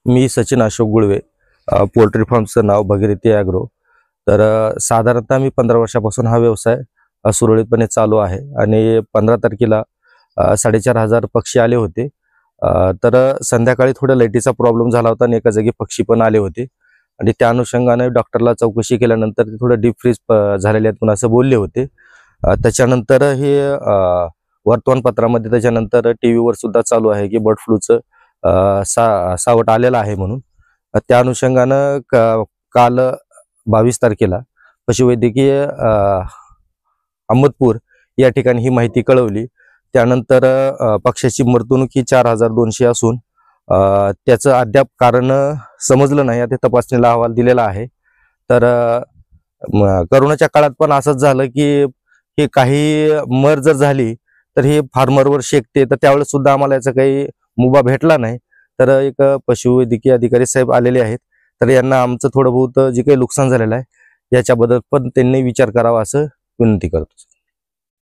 मी Sachin Ashok Gulve, poultry फार्मचं नाव Bhagirathi agro. तर साधारणतः मी 15 वर्षापासून हा व्यवसाय सुरळीतपणे चालू आहे आणि 15 तारखेला 4,500 पक्षी आले होते। तर संध्याकाळी थोडा लाईटीचा प्रॉब्लेम झाला होता आणि एका जागी पक्षी पण आले होते आणि त्या अनुषंगाने डॉक्टरला चौकशी केल्यानंतर ते थोडं डीप फ्रीज झालेले आहेत म्हणून असं बोलले होते। त्याच्यानंतर हे वर्तमानपत्रामध्ये त्याच्यानंतर टीव्हीवर सुद्धा चालू आहे की बर्ड फ्लूचं सावट आलेला आहे म्हणून। त्या अनुषंगानं काल 22 तारखेला पशुवैद्यकीय अहमदपूर या ठिकाणी ही माहिती कळवली। त्यानंतर पक्षाची मृत्यूमुखी 4,200 असून त्याचं अद्याप कारण समजलं नाही, ते तपासणीला अहवाल दिलेला आहे। तर करोनाच्या काळात पण असंच झालं की हे काही मर जर झाली तर हे फार्मरवर शेकते, तर त्यावेळेस सुद्धा आम्हाला याचा काही मुभा भेटला नाही। तर एक पशुवैद्यकीय अधिकारी साहेब आलेले आहेत, तर यांना आमचं थोडं बहुत जे काही नुकसान झालेलं आहे याच्याबद्दल पण त्यांनी विचार करावा असं विनंती करतो।